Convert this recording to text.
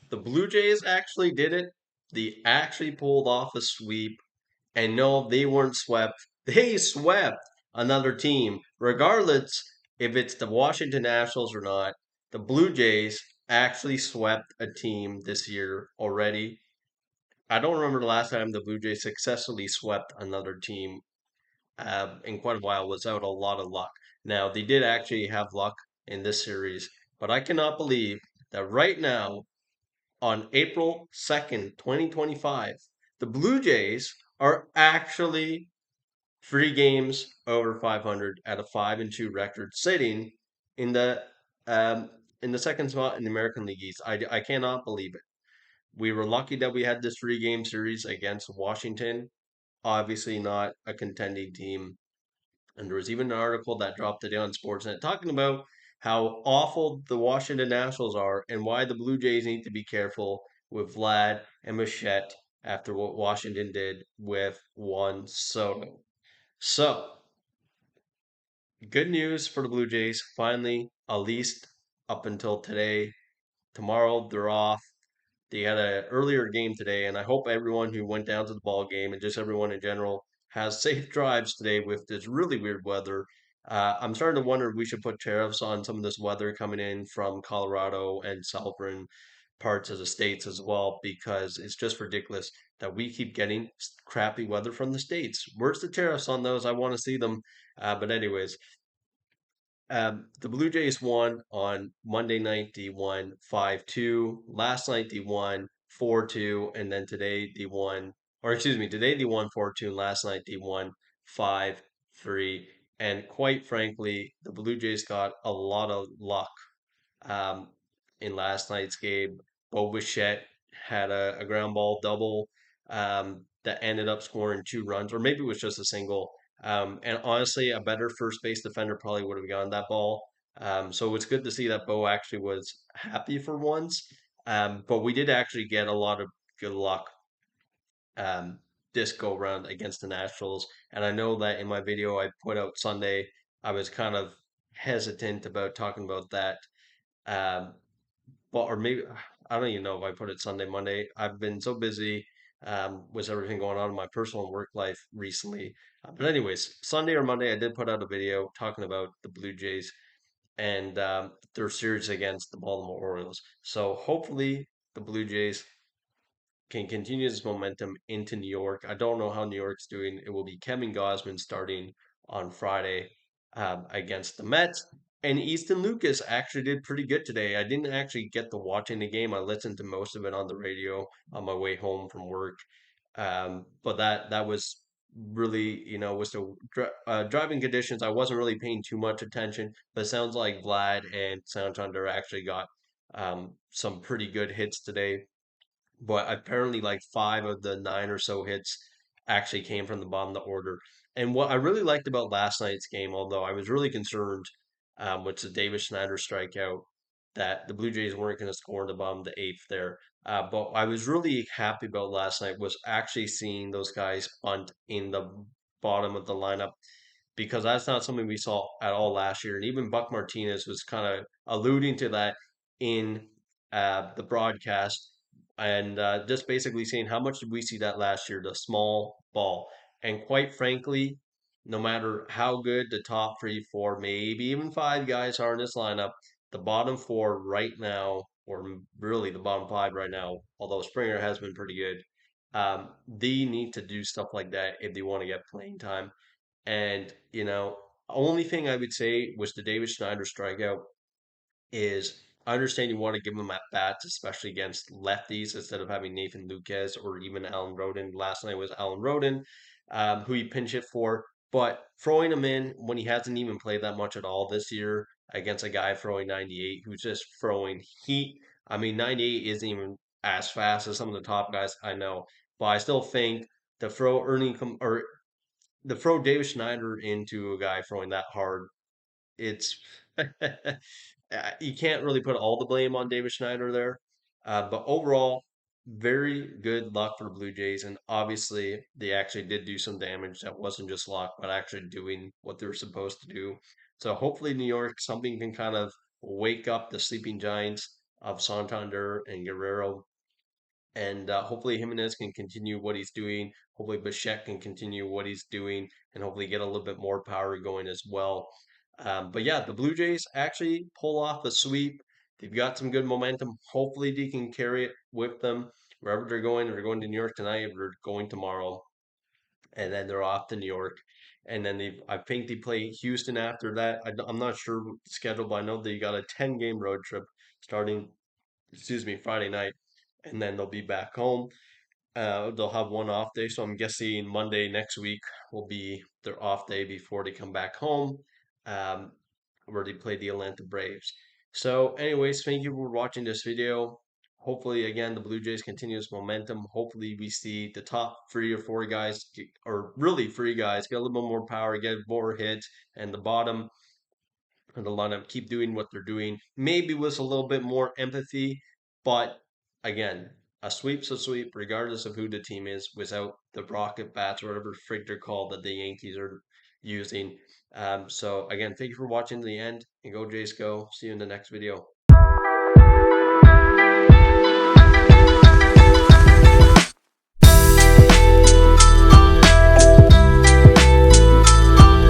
The Blue Jays actually did it. They actually pulled off a sweep. And no, they weren't swept. They swept another team, regardless if it's the Washington Nationals or not. The Blue Jays actually swept a team this year already. I don't remember the last time the Blue Jays successfully swept another team in quite a while without a lot of luck. Now, they did actually have luck in this series, but I cannot believe that right now, on April 2nd, 2025, the Blue Jays are actually 3 games over 500 at a 5-2 record, sitting in the um, in the second spot in the American League East. I cannot believe it. We were lucky that we had this 3 game series against Washington. Obviously, not a contending team. And there was even an article that dropped today on Sportsnet talking about how awful the Washington Nationals are and why the Blue Jays need to be careful with Vlad and Machette after what Washington did with Juan Soto. So, good news for the Blue Jays. Finally, at least up until today. Tomorrow, they're off. They had an earlier game today, and I hope everyone who went down to the ball game and just everyone in general has safe drives today with this really weird weather. I'm starting to wonder if we should put tariffs on some of this weather coming in from Colorado and southern parts of the states as well, because it's just ridiculous that we keep getting crappy weather from the states. Where's the tariffs on those? I want to see them. But anyways, the Blue Jays won on Monday night. They won 5-2. Last night they won 4-2, and then today they won, or excuse me, today they won 4-2, and last night they won 5-3. And quite frankly, the Blue Jays got a lot of luck um, in last night's game. Bo Bichette had a ground ball double that ended up scoring 2 runs, or maybe it was just a single. And honestly, a better first base defender probably would have gotten that ball. So it's good to see that Bo actually was happy for once. But we did actually get a lot of good luck um, this go round against the Nationals. And I know that in my video I put out Sunday, I was kind of hesitant about talking about that. Um, but or maybe I don't even know if I put it Sunday, Monday. I've been so busy with everything going on in my personal and work life recently. But anyways, Sunday or Monday, I did put out a video talking about the Blue Jays and their series against the Baltimore Orioles. So hopefully the Blue Jays can continue this momentum into New York. I don't know how New York's doing. It will be Kevin Gausman starting on Friday against the Mets. And Easton Lucas actually did pretty good today. I didn't actually get to watching the game. I listened to most of it on the radio on my way home from work. But that was really, was the driving conditions. I wasn't really paying too much attention, but it sounds like Vlad and Santander actually got some pretty good hits today, but apparently like 5 of the 9 or so hits actually came from the bottom of the order. And what I really liked about last night's game, although I was really concerned with the David Schneider strikeout, that the Blue Jays weren't going to score in the bottom of the eighth there. But I was really happy about last night was actually seeing those guys bunt in the bottom of the lineup because that's not something we saw at all last year. And even Buck Martinez was kind of alluding to that in the broadcast and just basically saying how much did we see that last year, the small ball. And quite frankly, no matter how good the top three, four, maybe even 5 guys are in this lineup, the bottom four right now, or really the bottom five right now, although Springer has been pretty good, they need to do stuff like that if they want to get playing time. And, only thing I would say was the David Schneider strikeout is I understand you want to give him at bats, especially against lefties, instead of having Nathan Lukes or even Alan Roden. Last night was Alan Roden, who he pinch hit for. But throwing him in when he hasn't even played that much at all this year against a guy throwing 98 who's just throwing heat. I mean, 98 isn't even as fast as some of the top guys I know, but I still think the throw or the throw David Schneider into a guy throwing that hard, it's you can't really put all the blame on David Schneider there. But overall, very good luck for the Blue Jays. And obviously, they actually did do some damage that wasn't just luck, but actually doing what they were supposed to do. So hopefully, New York, something can kind of wake up the sleeping Giants of Santander and Guerrero. And hopefully Jimenez can continue what he's doing. Hopefully Bichette can continue what he's doing, and hopefully get a little bit more power going as well. But yeah, the Blue Jays actually pull off a sweep. They've got some good momentum. Hopefully they can carry it with them wherever they're going. If they're going to New York tonight, if they're going tomorrow, and then they're off to New York. And then I think they play Houston after that. I'm not sure the schedule, but I know they got a 10-game road trip starting, excuse me, Friday night, and then they'll be back home. They'll have one off day, so I'm guessing Monday next week will be their off day before they come back home, um, where they play the Atlanta Braves. So, anyways, thank you for watching this video. Hopefully, again, the Blue Jays continues momentum. Hopefully, we see the top 3 or 4 guys, or really 3 guys, get a little bit more power, get more hits, and the bottom and the lineup keep doing what they're doing. Maybe with a little bit more empathy, but again, a sweep's a sweep, regardless of who the team is, without the rocket bats or whatever freak they're called that the Yankees are using. So again, thank you for watching to the end, and go Jays go. See you in the next video.